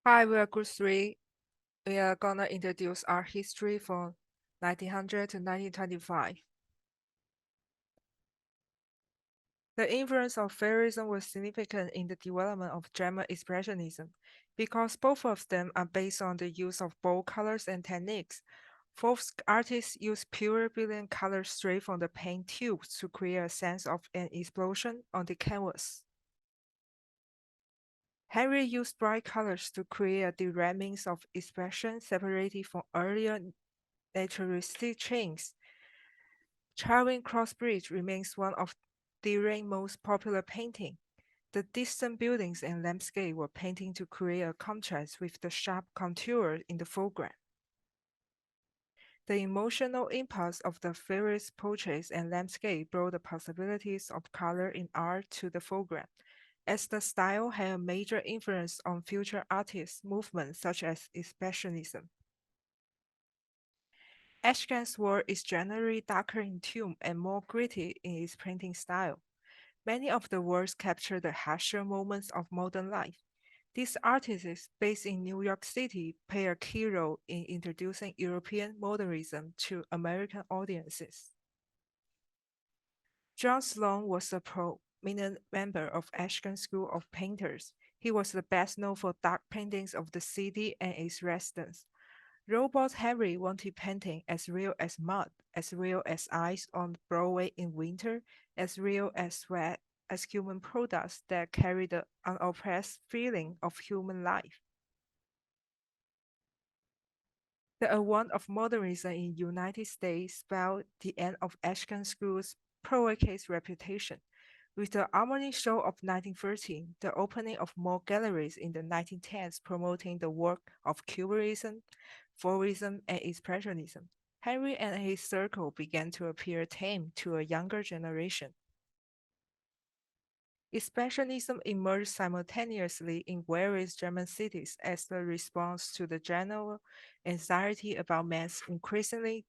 Hi, we are Group 3. We are gonna introduce art history from 1900 to 1925. The influence of Furierism was significant in the development of German Expressionism because both of them are based on the use of bold colors and techniques. Both artists use pure brilliant colors straight from the paint tubes to create a sense of an explosion on the canvas. Henry used bright colors to create a direct means of expression separated from earlier naturalistic trains. Charing Cross Bridge remains one of Deering's most popular paintings. The distant buildings and landscape were painted to create a contrast with the sharp contour in the foreground. The emotional impulse of the various portraits and landscape brought the possibilities of color in art to the foreground, as the style had a major influence on future artist movements such as Expressionism. Ashken's work is generally darker in tone and more gritty in its painting style. Many of the works capture the harsher moments of modern life. These artists, based in New York City, play a key role in introducing European modernism to American audiences. John Sloan was a prominent member of Ashken's School of Painters. He was the best known for dark paintings of the city and its residents. Robert Henry wanted painting as real as mud, as real as ice on Broadway in winter, as real as sweat, as human products that carry the unoppressed feeling of human life. The advent of modernism in the United States spelled the end of Ashken School's provocative reputation. With the Harmony Show of 1913, the opening of more galleries in the 1910s promoting the work of Cubism, Fauvism, and Expressionism, Henry and his circle began to appear tame to a younger generation. Expressionism emerged simultaneously in various German cities as a response to the general anxiety about man's increasingly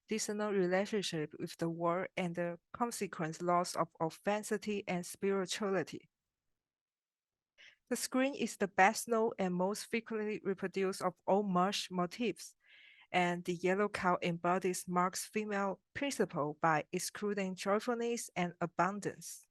dissonant relationship with the world and the consequent loss of authenticity and spirituality. The screen is the best known and most frequently reproduced of all Marsh motifs, and the yellow cow embodies Marx's female principle by excluding joyfulness and abundance.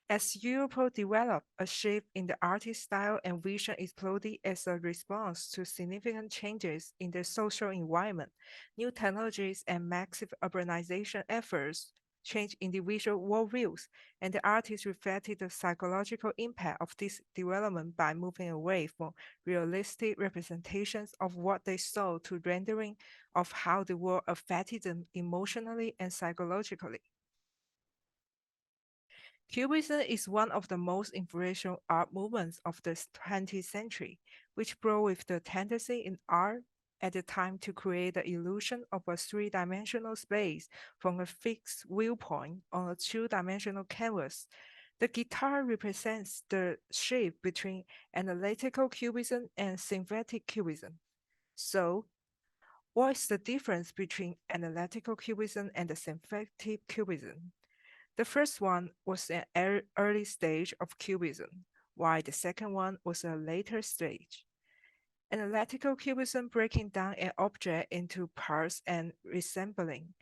As Europe developed, a shift in the artist's style and vision exploded as a response to significant changes in the social environment. New technologies and massive urbanization efforts changed individual worldviews, and the artists reflected the psychological impact of this development by moving away from realistic representations of what they saw to rendering of how the world affected them emotionally and psychologically. Cubism is one of the most influential art movements of the 20th century, which brought with the tendency in art at the time to create the illusion of a three-dimensional space from a fixed viewpoint on a two-dimensional canvas. The guitar represents the shift between analytical cubism and synthetic cubism. So, what is the difference between analytical cubism and the synthetic cubism? The first one was an early stage of Cubism, while the second one was a later stage. Analytical Cubism breaking down an object into parts and resembling,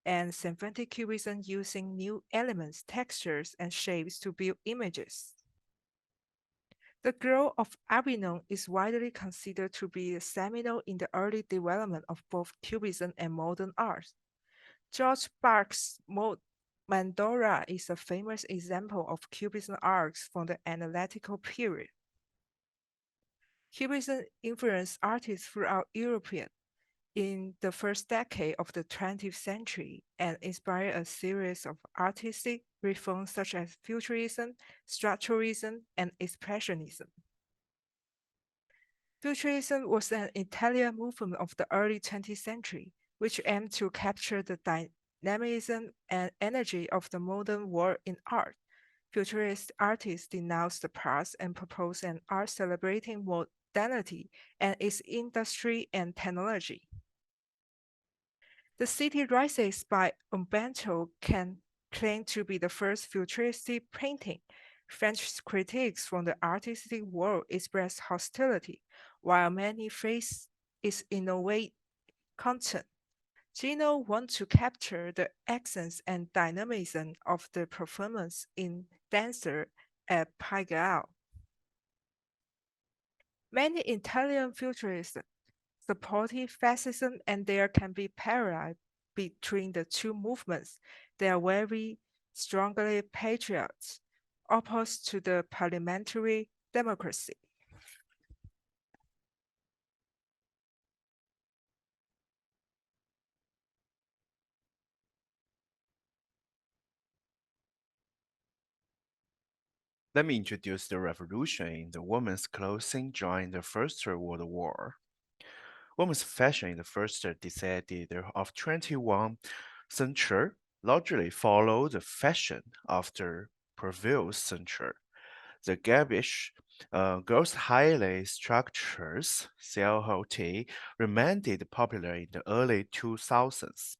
and synthetic Cubism using new elements, textures, and shapes to build images. The growth of Avignon is widely considered to be seminal in the early development of both Cubism and modern art. George Baerke's Mandorla is a famous example of Cubism arts from the analytical period. Cubism influenced artists throughout Europe in the first decade of the 20th century and inspired a series of artistic reforms such as Futurism, Structuralism, and Expressionism. Futurism was an Italian movement of the early 20th century, which aimed to capture the dynamism and energy of the modern world in art. Futurist artists denounced the past and proposed an art celebrating modernity and its industry and technology. The City Rises by Umberto can claim to be the first futuristic painting. French critics from the artistic world expressed hostility, while many praised its innovative content. Gino wanted to capture the essence and dynamism of the performance in Dancer at Pigalle. Many Italian futurists supported fascism, and there can be parallel between the two movements. They are very strongly patriots, opposed to the parliamentary democracy. Let me introduce the revolution in the women's clothing during the First World War. Women's fashion in the first decade of 21st century largely followed the fashion of the previous century. The garish, girls' highly structured silhouette remained popular in the early 2000s.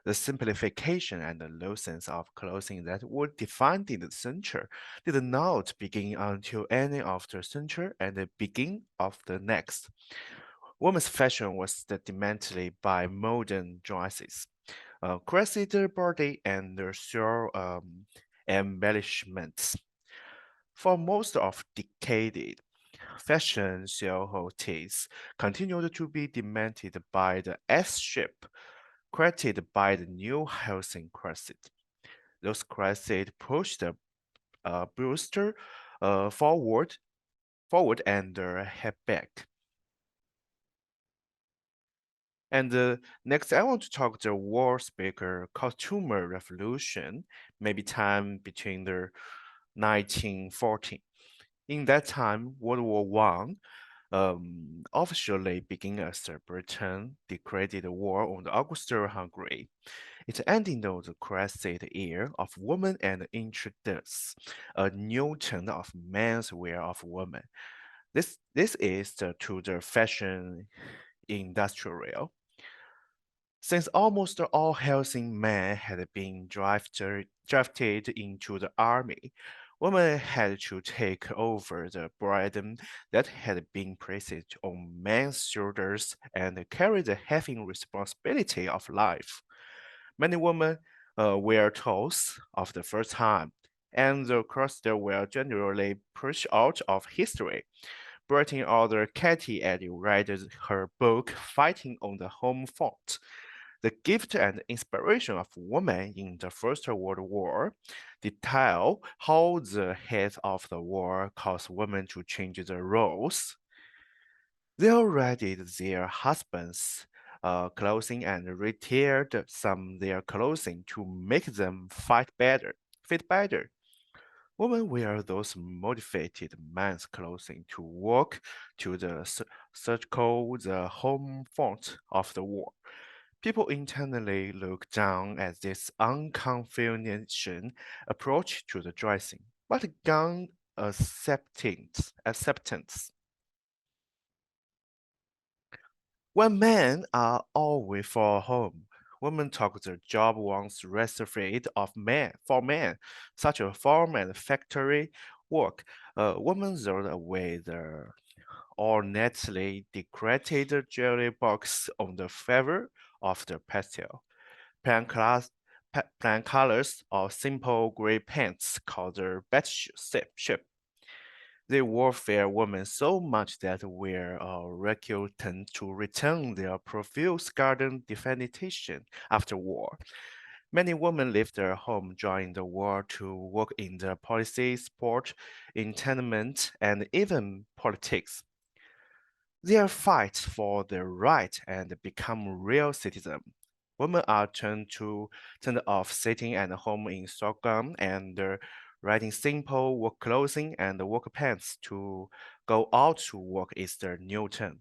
The simplification and the looseness of clothing that were defined in the century did not begin until end of the century and the beginning of the next. Women's fashion was demanded by modern dresses, crested body and short embellishments. For most of decade, fashion silhouettes continued to be demanded by the S shape created by the new housing crescent. Those crescent pushed the booster forward, and head back. And next, I want to talk the war speaker costumer revolution, maybe time between the 1914. In that time, World War One officially began as Britain declared war on the Austro-Hungary. It ended on the crescent era of women and introduced a new trend of men's wear of women. This is to the fashion industrial. Since almost all Helsing men had been drafted into the army, women had to take over the burden that had been placed on men's shoulders and carry the heavy responsibility of life. Many women were told of the first time, and the crossed were generally pushed out of history. Britain author Katie Eddy read her book Fighting on the Home Front, the gift and inspiration of women in the First World War detail how the head of the war caused women to change their roles. They already their husbands' clothing and retired some their clothing to make them fit better. Women wear those modified men's clothing to walk to the circle, the home front of the war. People internally look down at this unconventional approach to the dressing, but gain acceptance. When men are away from home, women talk their job once reserved of men for men, such as farm and factory work. Women throw away their ornately decorated jewelry box on the favor of the pastel. Plain colors or simple gray pants called the shape. They warfare women so much that were reluctant to return their profuse garden definition after war. Many women left their home during the war to work in the policy, sport, entertainment, and even politics. They fight for their right and become real citizens. Women are turned off sitting at home in Stockholm and riding simple work clothing and work pants to go out to work is their new trend.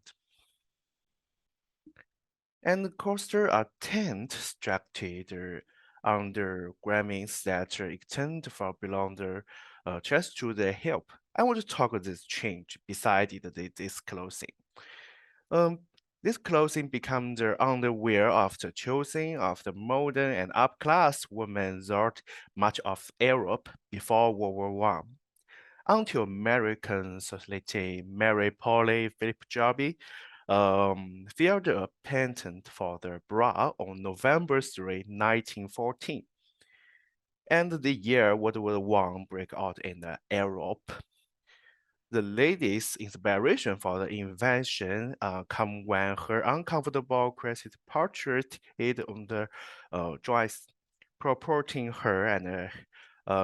And coasters are tent structured undergarments that extend from below the chest to the hip. I want to talk about this change beside this clothing. Um, this clothing became the underwear of the choosing of the modern and upper-class women throughout much of Europe before World War One. until American society Mary Polly Philip Jarby filed a patent for the bra on November 3, 1914. And the year World War I break out in Europe. The lady's inspiration for the invention come when her uncomfortable crested portrait hid on the dress, purporting her and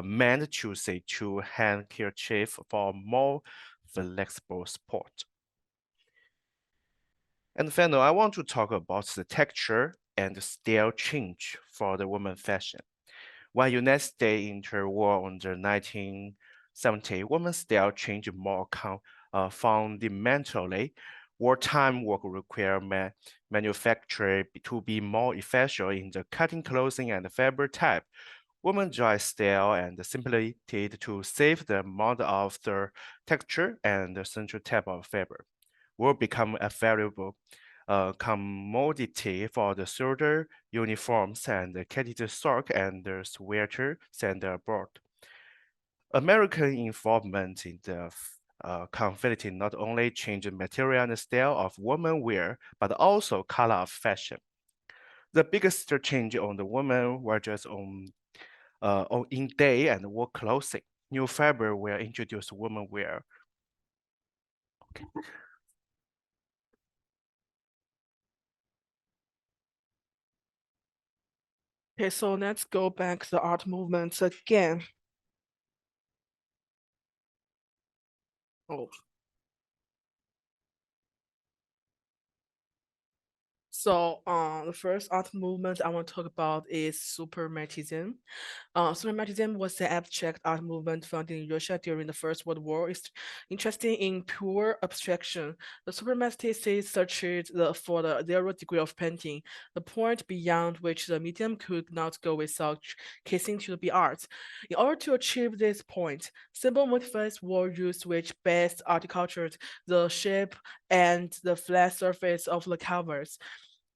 meant to say to handkerchief for more flexible support. And finally, I want to talk about the texture and style change for the woman fashion. When United States entered war in the 1970s, women's style changed more fundamentally. Wartime work required manufacture to be more efficient in the cutting clothing and fabric type. Women dry style and simply to save the amount of the texture and the central type of fabric will become a valuable commodity for the soldier uniforms and the catted sock and the sweater sent abroad. American involvement in the conflict not only changed material and style of women wear, but also color of fashion. The biggest change on the women wardrobe on in day and work clothing. New fabric were introduced women wear. Okay. Okay, so let's go back to the art movements again. Oh. So, the first art movement I want to talk about is Suprematism. Suprematism was an abstract art movement founded in Russia during the First World War. It's interesting in pure abstraction. The supremacists searched for the zero degree of painting, the point beyond which the medium could not go without casing to be art. In order to achieve this point, simple motifs were used which best articulated the shape and the flat surface of the canvas.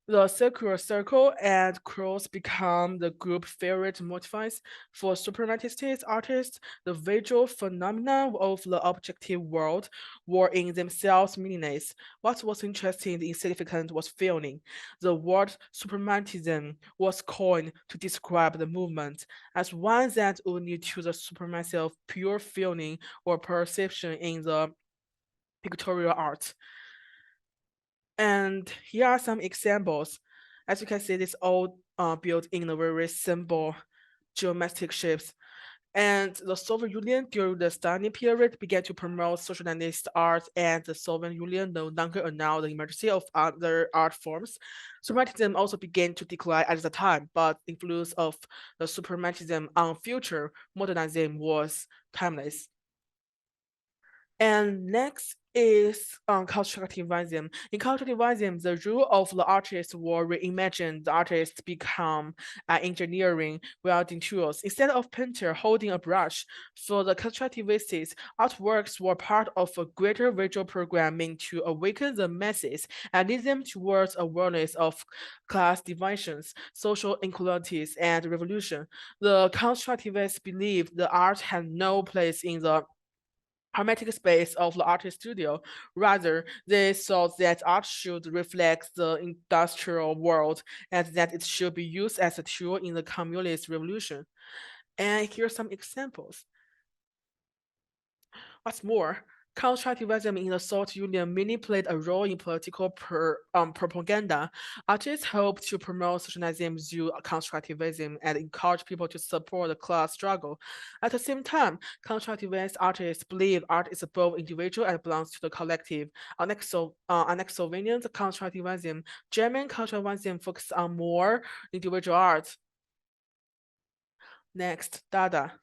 The circular circle and cross become the group favorite motifs for supremacist artists. The visual phenomena of the objective world were in themselves meaningless. What was interesting and insignificant was feeling. The word suprematism was coined to describe the movement as one that would lead to the supremacy of pure feeling or perception in the pictorial art. And here are some examples. As you can see, this all built in a very simple geometric shapes. And the Soviet Union during the Stalin period began to promote socialist art, and the Soviet Union no longer allowed the emergence of other art forms. Suprematism also began to decline at the time, but the influence of the suprematism on future modernism was timeless. And next is constructivism. In constructivism, the role of the artist was reimagined. The artist become engineering welding tools. Instead of painter holding a brush, for the constructivists, artworks were part of a greater visual program meant to awaken the masses and lead them towards awareness of class divisions, social inequalities, and revolution. The constructivists believed the art had no place in the hermetic space of the artist studio. Rather, they thought that art should reflect the industrial world and that it should be used as a tool in the communist revolution. And here are some examples. What's more, constructivism in the Soviet Union mainly played a role in political propaganda. Artists hoped to promote socialism through constructivism and encourage people to support the class struggle. At the same time, constructivist artists believe art is both individual and belongs to the collective. Unlike Slovenian constructivism, German constructivism focuses on more individual art. Next, Dada.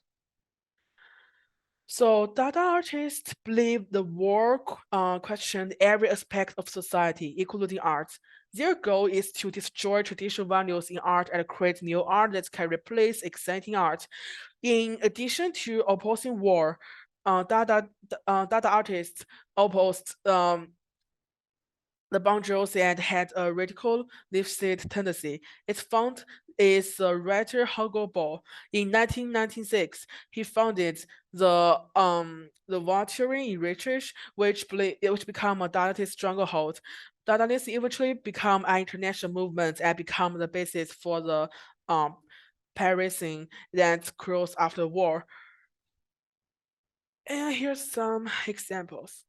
So Dada artists believe the work questioned every aspect of society, including art. Their goal is to destroy traditional values in art and create new art that can replace existing art. In addition to opposing war, Dada artists opposed the boundaries and had a radical left-side tendency. Its fount is the writer Hugo Ball. In 1996, he founded the Voltaire in Research, which became a Dadaist stronghold. Dadaism eventually become an international movement and become the basis for the Parising that grows after the war. And here's some examples.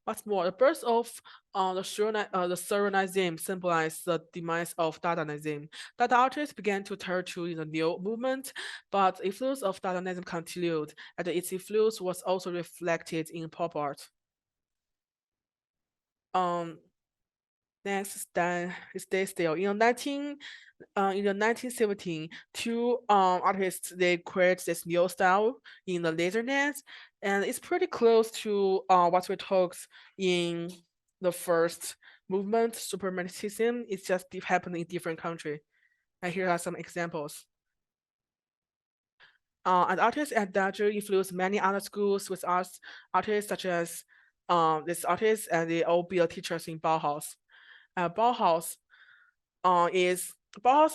What's more, the birth of the Surrealism symbolized the demise of Dadaism. Dada artists began to turn to the new movement, but the influence of Dadaism continued, and its influence was also reflected in pop art. Next, stay still. In the 1917, two artists they create this new style in the lasernet, and it's pretty close to what we talked in the first movement, Suprematism. It's just happening in different country. And here are some examples. And artists at Dodger influenced many other schools with artists such as this artist, and they all be teachers in Bauhaus. Bauhaus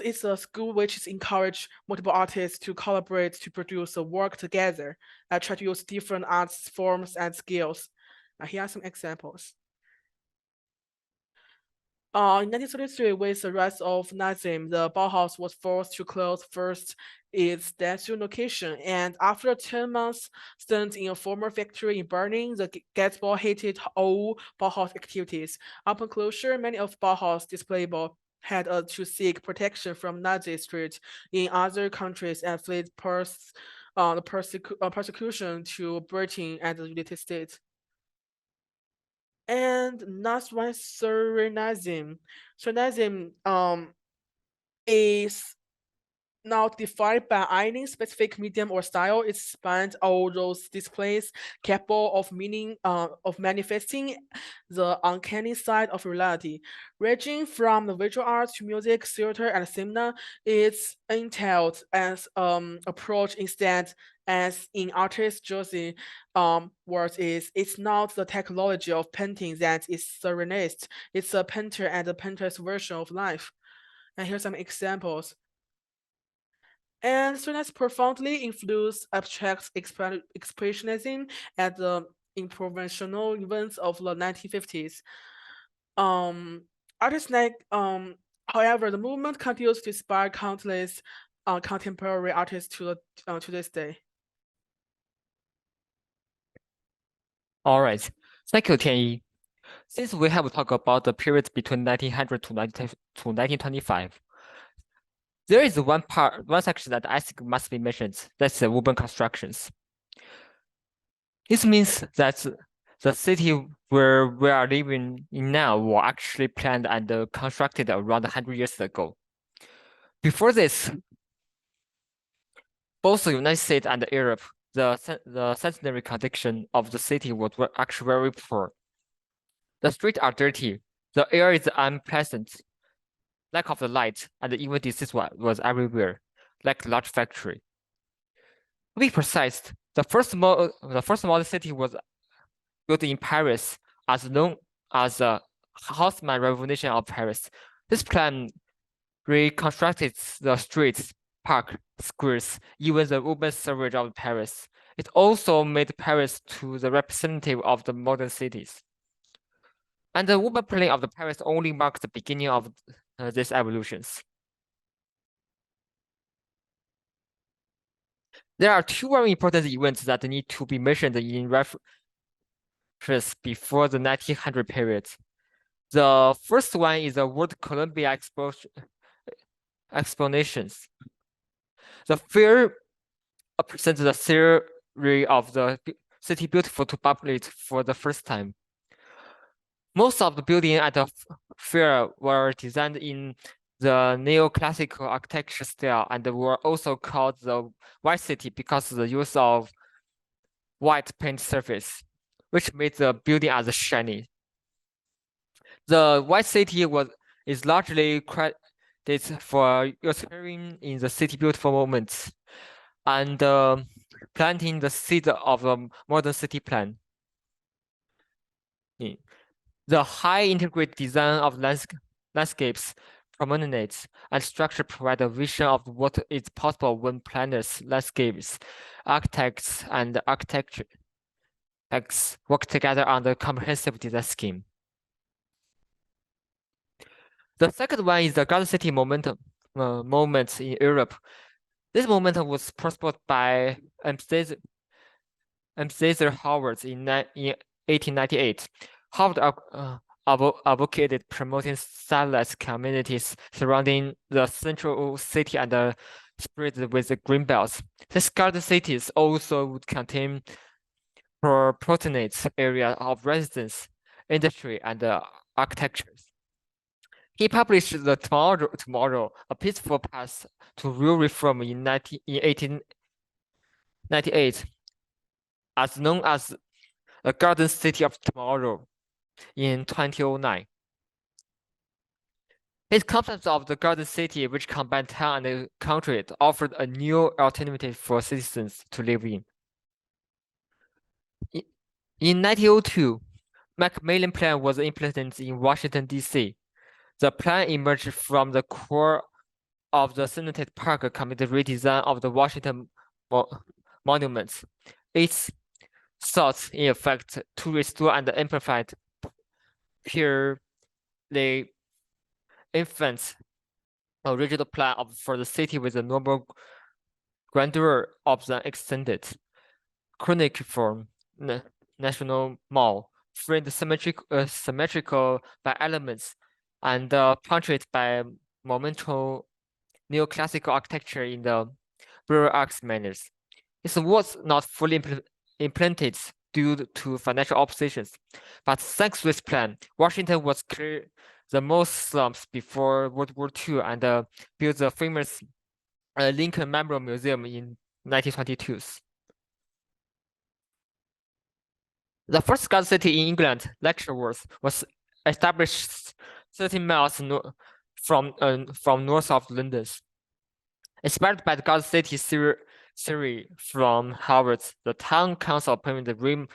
is a school which encourage multiple artists to collaborate to produce a work together and try to use different arts forms and skills. Here are some examples. In 1933, with the rise of Nazism, the Bauhaus was forced to close first its statue location, and after a 10 months stint in a former factory in Berlin, the Gatsby hated all Bauhaus activities. Upon closure, many of Bauhaus displayables had to seek protection from Nazi street in other countries and fled persecution to Britain and the United States. And last one, Surrealism. Surrealism is not defined by any specific medium or style. It spans all those displays capable of of manifesting the uncanny side of reality. Ranging from the visual arts to music, theater, and cinema, it's entailed as approach instead as in artist Josie words is it's not the technology of painting that is surrealist. It's a painter and a painter's version of life. And here's some examples. And Surrealism profoundly influenced abstract expressionism at the improvisational events of the 1950s. Artists however, the movement continues to inspire countless contemporary artists to this day. All right. Thank you, Tianyi. Since we have talked about the period between 1900 to 1925, there is one section that I think must be mentioned. That's the urban constructions. This means that the city where we are living in now were actually planned and constructed around 100 years ago. Before this, both the United States and Europe, the sanitary condition of the city was actually very poor. The streets are dirty, the air is unpleasant, lack of the light, and even disease was everywhere, like a large factory. To be precise, the first modern city was built in Paris, as known as the Haussmann Revolution of Paris. This plan reconstructed the streets, parks, squares, even the urban survey of Paris. It also made Paris to the representative of the modern cities. And the urban planning of the Paris only marks the beginning of these evolutions. There are two very important events that need to be mentioned in reference before the 1900 period. The first one is the World Columbia Expositions. The fair presents the theory of the city beautiful to populate for the first time. Most of the buildings at the fair were designed in the neoclassical architecture style and were also called the White City because of the use of white paint surface, which made the building as shiny. The White City is largely credited for appearing in the city beautiful moments and planting the seed of the modern city plan. The high integrated design of landscapes, promenades, and structure provide a vision of what is possible when planners, landscapes, architects, and architects work together on the comprehensive design scheme. The second one is the Garden City moment in Europe. This momentum was prospered by Caesar Howard in 1898. Howard advocated promoting satellite communities surrounding the central city and spread with the green belts. These garden cities also would contain proportionate area of residence, industry, and architecture. He published the Tomorrow, a peaceful path to real reform in 1898, as known as the Garden City of Tomorrow in 2009. His concept of the Garden City, which combined town and country, offered a new alternative for citizens to live in. In 1902, Macmillan Plan was implemented in Washington, D.C. The plan emerged from the core of the Senate Park Committee redesign of the Washington monuments. Its sought, in effect, to restore and amplify purely infant original plan for the city with the normal grandeur of the extended cuneiform National Mall, framed symmetrical by elements and punctuated by monumental neoclassical architecture in the Baroque arcs manners. It was not fully implemented due to financial oppositions, but thanks to this plan, Washington was cleared the most slums before World War II and built the famous Lincoln Memorial Museum in 1922. The first garden city in England, Letchworth, was established 13 miles from north of London. Inspired by the garden city theory from Harvard, the town council appointed Raymond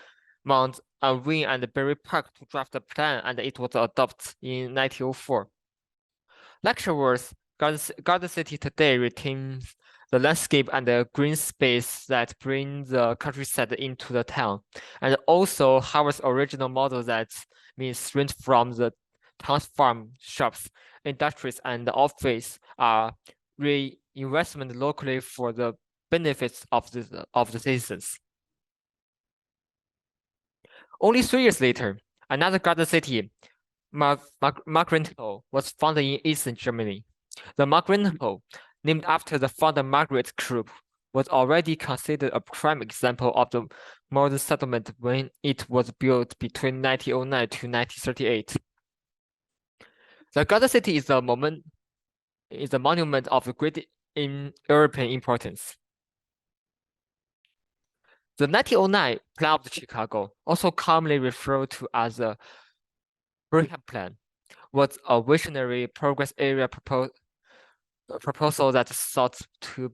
Wynne and Barry Park to draft the plan, and it was adopted in 1904. Letchworth Garden City today retains the landscape and the green space that bring the countryside into the town, and also Harvard's original model that means rent from the town's farm, shops, industries, and office are reinvestment locally for the benefits of the citizens. Only 3 years later, another garden city, Margarethenau, was founded in eastern Germany. The Margarethenau, named after the founder Margaret Krupp, was already considered a prime example of the modern settlement when it was built between 1909 to 1938. The garden city is a monument of great European importance. The 1909 Plan of Chicago, also commonly referred to as the Brigham Plan, was a visionary progress area proposal that sought to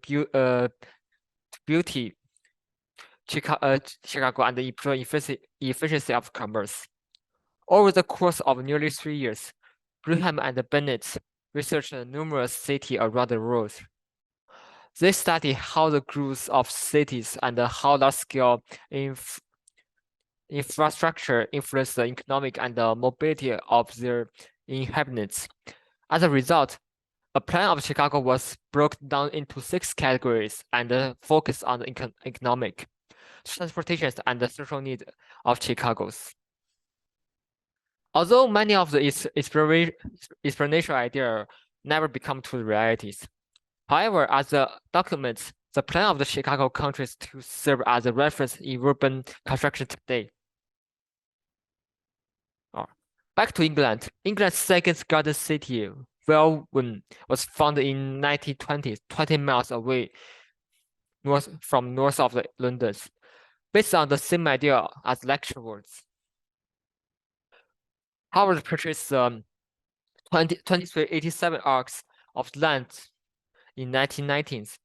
beauty Chicago and improve efficiency of commerce. Over the course of nearly 3 years, Brigham and Bennett researched numerous cities around the world. They studied how the growth of cities and how large-scale infrastructure influence the economic and mobility of their inhabitants. As a result, a plan of Chicago was broken down into 6 categories and focused on the economic, transportation, and the social needs of Chicago's. Although many of the explanation ideas never become true realities, however, as a document, the plan of the Chicago continues to serve as a reference in urban construction today. Back to England. England's second garden city, Welwyn, was founded in 1920, 20 miles away north of London, based on the same idea as Letchworth. Howard purchased 2387 acres of land in 1919s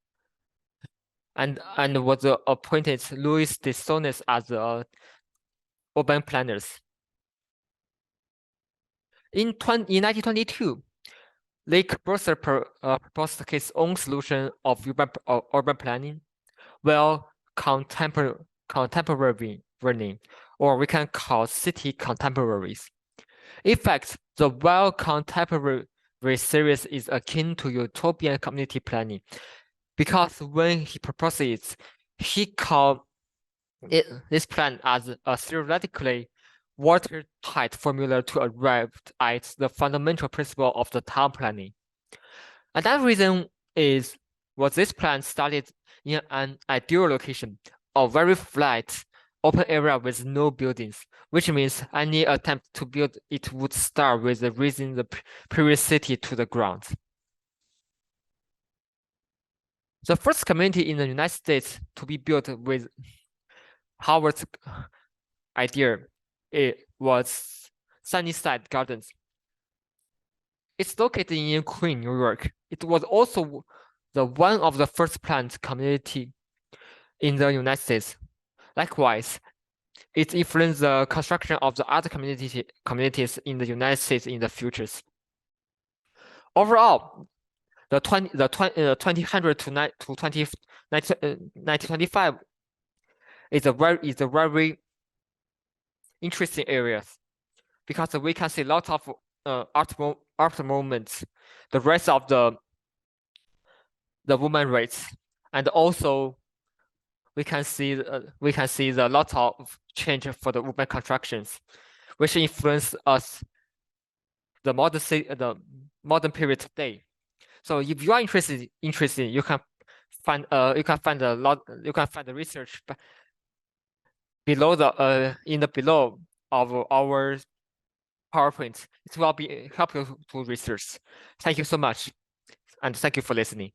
and was appointed Louis de Saunes as the urban planners. In 1922, Le Corbusier proposed his own solution of urban planning, well contemporary, or we can call city contemporaries. In fact, the well contemporary series is akin to utopian community planning, because when he proposed it, he called this plan as a theoretically watertight formula to arrive at the fundamental principle of the town planning. And that reason was this plan started in an ideal location, a very flat, open area with no buildings, which means any attempt to build it would start with raising the previous city to the ground. The first community in the United States to be built with Howard's idea, it was Sunnyside Gardens. It's located in Queens, New York. It was also one of the first planned community in the United States. Likewise, it influenced the construction of the other communities in the United States in the futures. Overall, the 2000 to 1925 is a very interesting area, because we can see a lot of art movements, the rise of the woman rights, and also we can see the lot of change for the urban constructions, which influence us the modern period today. So if you are interested, you can find the research below below of our PowerPoint. It will help you to research. Thank you so much, and thank you for listening.